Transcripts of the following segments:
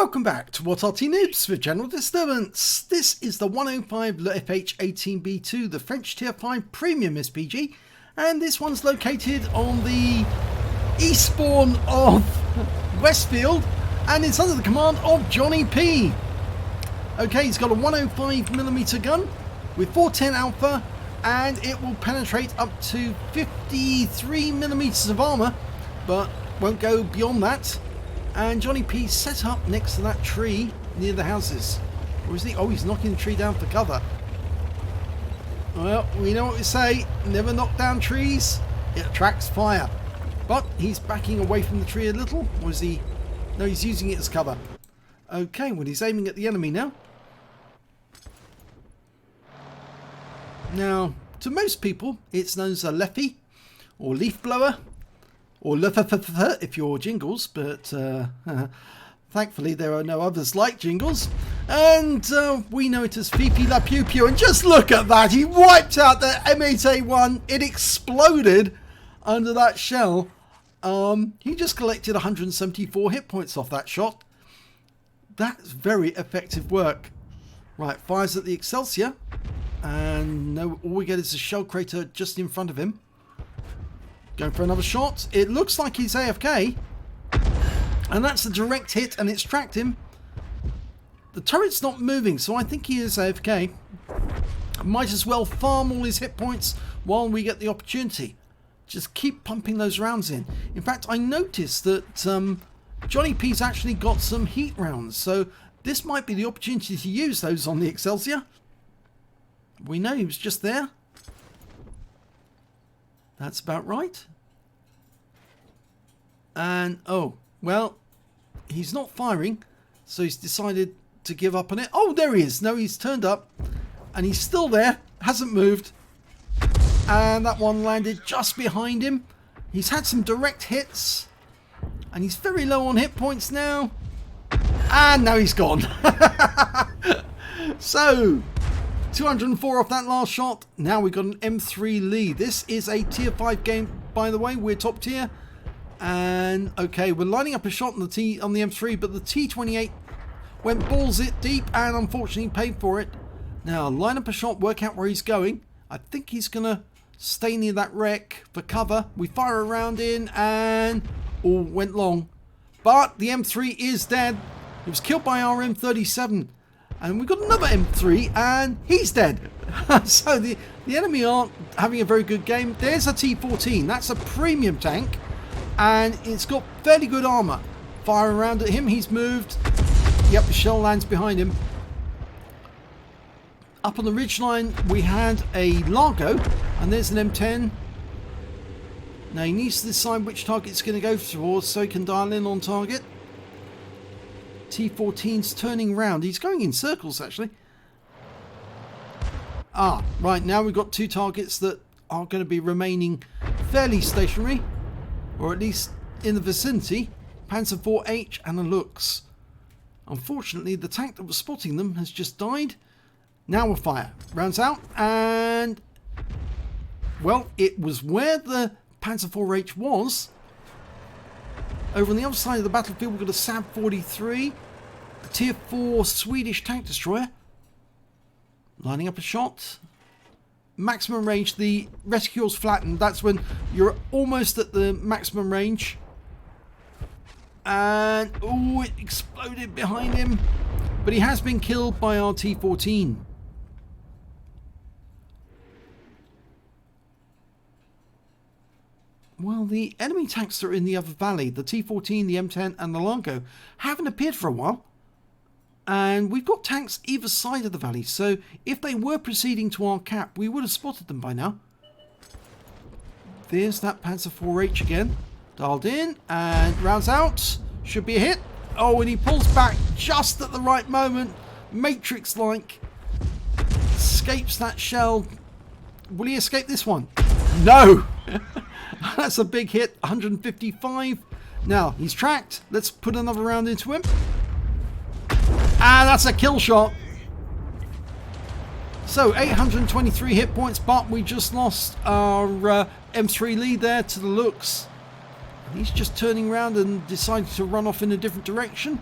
Welcome back to What Arty Noobs for General Disturbance. This is the 105 leFH18B2, the French Tier 5 Premium SPG, and this one's located on the eastbourne of Westfield, and it's under the command of JohnnieP. Okay, he's got a 105mm gun with 410 alpha, and it will penetrate up to 53mm of armour, but won't go beyond that. And JohnnieP set up next to that tree near the houses. Or is he? Oh, he's knocking the tree down for cover. Well, we know what we say. Never knock down trees. It attracts fire. But he's backing away from the tree a little. Or is he? No, he's using it as cover. Okay, well, he's aiming at the enemy now. Now, to most people, it's known as a leFH or leaf blower. Or leFH if you're Jingles, but thankfully there are no others like Jingles. And we know it as Fifi La Pew Pew. And just look at that, he wiped out the M8A1. It exploded under that shell. He just collected 174 hit points off that shot. That's very effective work. Right, fires at the Excelsior. And no, all we get is a shell crater just in front of him. Going for another shot. It looks like he's AFK. And that's a direct hit and it's tracked him. The turret's not moving, so I think he is AFK. Might as well farm all his hit points while we get the opportunity. Just keep pumping those rounds in. In fact, I noticed that JohnnieP's actually got some heat rounds. So this might be the opportunity to use those on the Excelsior. We know he was just there. That's about right. And, oh, well, he's not firing, so he's decided to give up on it. Oh, there he is. No, he's turned up, and he's still there, hasn't moved. And that one landed just behind him. He's had some direct hits, and he's very low on hit points now. And now he's gone. So 204 off that last shot. Now we've got an M3 lead. This is a tier 5 game, by the way. We're top tier. And okay, we're lining up a shot on the M3, but the T28 went balls it deep and unfortunately paid for it. Now line up a shot, work out where he's going. I think he's gonna stay near that wreck for cover. We fire a round in and all went long. But the M3 is dead. It was killed by our M37. And we've got another M3 and he's dead. So the enemy aren't having a very good game. There's a T14. That's a premium tank. And it's got fairly good armor. Fire around at him. He's moved. Yep, the shell lands behind him. Up on the ridgeline we had a Largo. And there's an M10. Now he needs to decide which target it's going to go towards so he can dial in on target. T14's turning round. He's going in circles actually. Ah, right, now we've got two targets that are going to be remaining fairly stationary, or at least in the vicinity. Panzer IV-H and a Lux. Unfortunately, the tank that was spotting them has just died. Now we'll fire. Rounds out, and well, it was where the Panzer IV-H was. Over on the other side of the battlefield, we've got a Saab 43, a tier 4 Swedish tank destroyer. Lining up a shot. Maximum range, the reticule's flattened. That's when you're almost at the maximum range. And, oh, it exploded behind him. But he has been killed by our T14. Well, the enemy tanks that are in the other valley, the T14, the M10 and the Largo, haven't appeared for a while. And we've got tanks either side of the valley, so if they were proceeding to our cap, we would have spotted them by now. There's that Panzer IV-H again. Dialed in and rounds out. Should be a hit. Oh, and he pulls back just at the right moment. Matrix-like. Escapes that shell. Will he escape this one? No! That's a big hit, 155. Now, he's tracked. Let's put another round into him. And that's a kill shot. So, 823 hit points, but we just lost our M3 lead there to the Lux. He's just turning around and decided to run off in a different direction.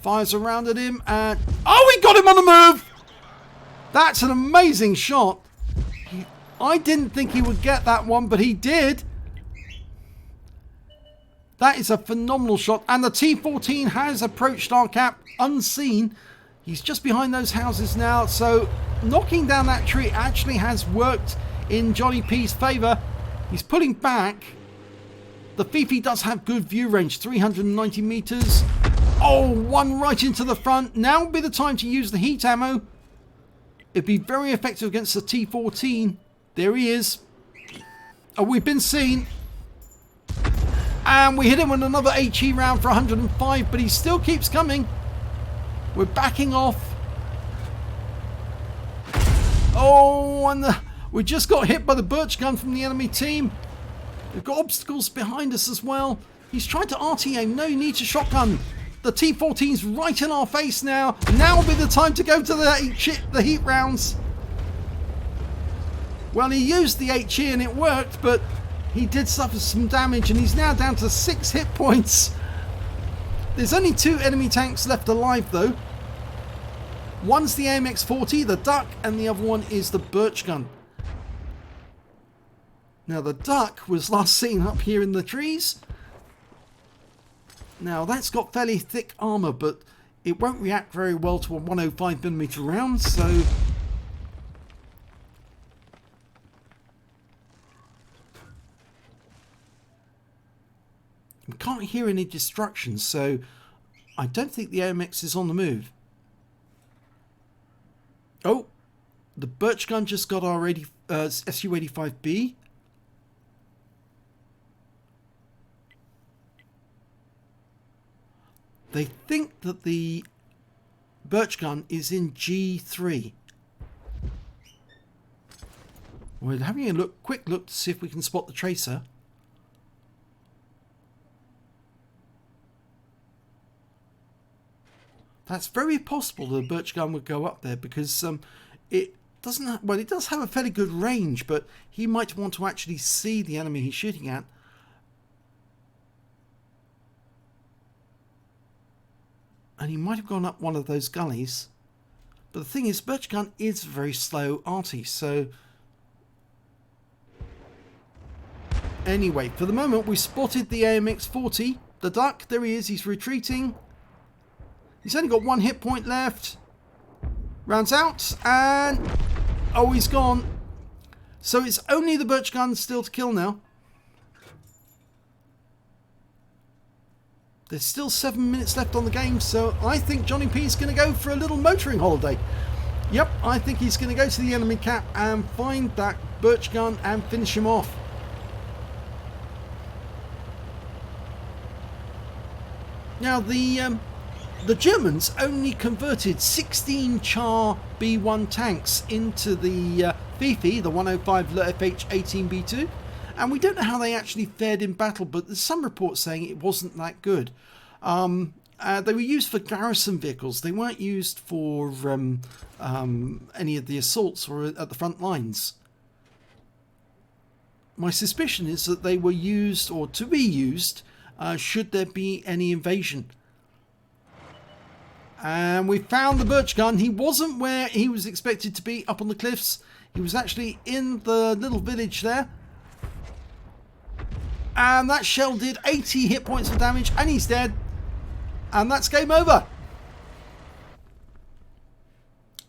Fires around at him and... Oh, he got him on the move! That's an amazing shot. I didn't think he would get that one, but he did. That is a phenomenal shot. And the T-14 has approached our cap unseen. He's just behind those houses now. So knocking down that tree actually has worked in JohnnieP's favour. He's pulling back. The Fifi does have good view range, 390 metres. Oh, one right into the front. Now would be the time to use the heat ammo. It'd be very effective against the T-14. There he is. Oh, we've been seen. And we hit him with another HE round for 105, but he still keeps coming. We're backing off. Oh, and we just got hit by the birch gun from the enemy team. We've got obstacles behind us as well. He's trying to Arty aim. No, you need to shotgun. The T-14's right in our face now. Now will be the time to go to the heat rounds. Well, he used the HE and it worked, but he did suffer some damage and he's now down to 6 hit points. There's only 2 enemy tanks left alive though. One's the AMX-40, the Duck, and the other one is the birch gun. Now the Duck was last seen up here in the trees. Now that's got fairly thick armour, but it won't react very well to a 105mm round, so... we can't hear any destruction, so I don't think the AMX is on the move. Oh, the birch gun just got our SU-85B. They think that the birch gun is in G3. We're having a quick look to see if we can spot the tracer. That's very possible the birch gun would go up there because it doesn't have, well, it does have a fairly good range, but he might want to actually see the enemy he's shooting at. And he might have gone up one of those gullies. But the thing is, birch gun is very slow arty, so... Anyway, for the moment we spotted the AMX-40. The Duck, there he is, he's retreating. He's only got 1 hit point left. Rounds out and... oh, he's gone. So it's only the birch gun still to kill now. There's still 7 minutes left on the game, so I think JohnnieP is going to go for a little motoring holiday. Yep, I think he's going to go to the enemy cap and find that birch gun and finish him off. Now the Germans only converted 16 Char B1 tanks into the Fifi, the 105 leFH18B2, and we don't know how they actually fared in battle, but there's some reports saying it wasn't that good. They were used for garrison vehicles. They weren't used for any of the assaults or at the front lines. My suspicion is that they were used, or to be used, should there be any invasion. And we found the birch gun. He wasn't where he was expected to be, up on the cliffs. He was actually in the little village there. And that shell did 80 hit points of damage, and he's dead. And that's game over.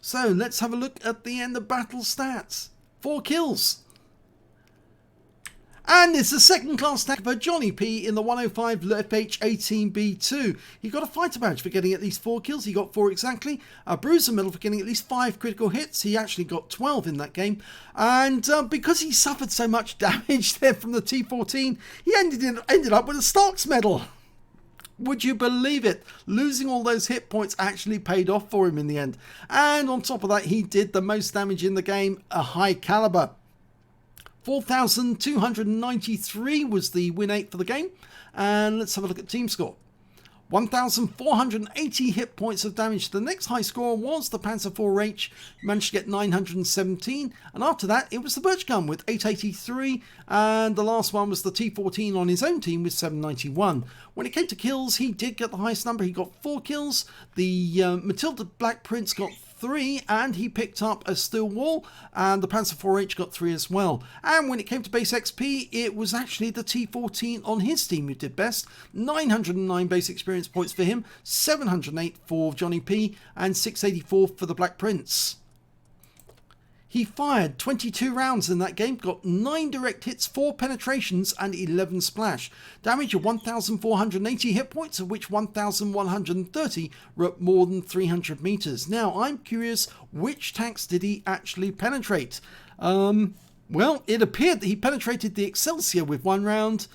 So let's have a look at the end of battle stats. 4 kills. And it's a second class tank for JohnnieP in the 105 leFH18B2. He got a fighter badge for getting at least 4 kills. He got 4 exactly. A bruiser medal for getting at least 5 critical hits. He actually got 12 in that game. And because he suffered so much damage there from the T-14, he ended up with a Stark's medal. Would you believe it? Losing all those hit points actually paid off for him in the end. And on top of that, he did the most damage in the game, a high caliber. 4,293 was the win rate for the game. And let's have a look at team score. 1,480 hit points of damage. The next high score was the Panzer IV-H, managed to get 917, and after that it was the Birch Gun with 883, and the last one was the T14 on his own team with 791. When it came to kills, he did get the highest number. He got 4 kills. The Matilda Black Prince got 3, and he picked up a steel wall, and the Panzer IV-H got 3 as well. And when it came to base XP, it was actually the T14 on his team who did best. 909 base experience points for him, 708 for JohnnieP, and 684 for the Black Prince. He fired 22 rounds in that game, got 9 direct hits, 4 penetrations and 11 splash. Damage of 1,480 hit points, of which 1,130 were at more than 300 meters. Now, I'm curious, which tanks did he actually penetrate? Well, it appeared that he penetrated the Excelsior with 1 round.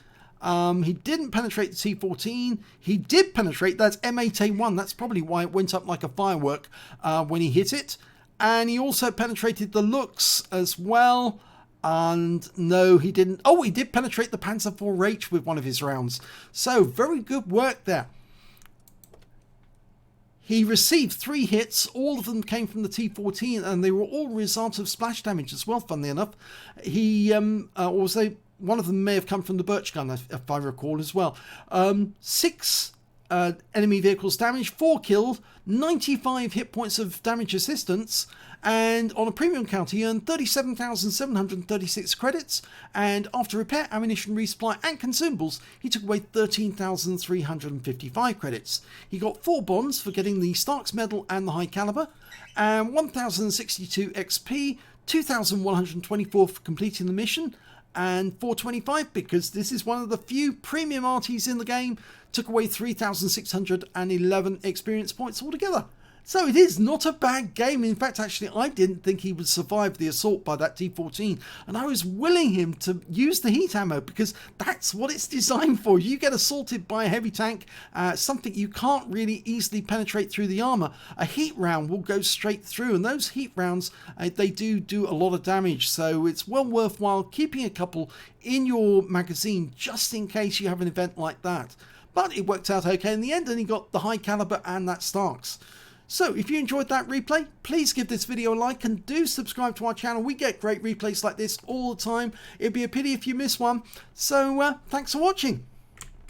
He didn't penetrate the T14. He did penetrate that M8A1. That's probably why it went up like a firework when he hit it. And he also penetrated the Lux as well. And no, he didn't. Oh, he did penetrate the Panzer IV-H with one of his rounds. So, very good work there. He received 3 hits. All of them came from the T14, and they were all a result of splash damage as well, funnily enough. He, one of them may have come from the Birch Gun, if I recall, as well. 6 enemy vehicles damaged, 4 killed, 95 hit points of damage assistance, and on a premium count he earned 37,736 credits, and after repair, ammunition resupply and consumables he took away 13,355 credits. He got 4 bonds for getting the Stark's Medal and the High Caliber, and 1,062 XP, 2,124 for completing the mission, and 425 because this is one of the few premium Artys in the game, took away 3,611 experience points altogether. So it is not a bad game. In fact, actually, I didn't think he would survive the assault by that T14, and I was willing him to use the heat ammo because that's what it's designed for. You get assaulted by a heavy tank, something you can't really easily penetrate through the armor. A heat round will go straight through, and those heat rounds, they do a lot of damage. So it's well worthwhile keeping a couple in your magazine just in case you have an event like that. But it worked out okay in the end, and he got the High Caliber and that Starks. So if you enjoyed that replay, please give this video a like and do subscribe to our channel. We get great replays like this all the time. It'd be a pity if you miss one. So thanks for watching.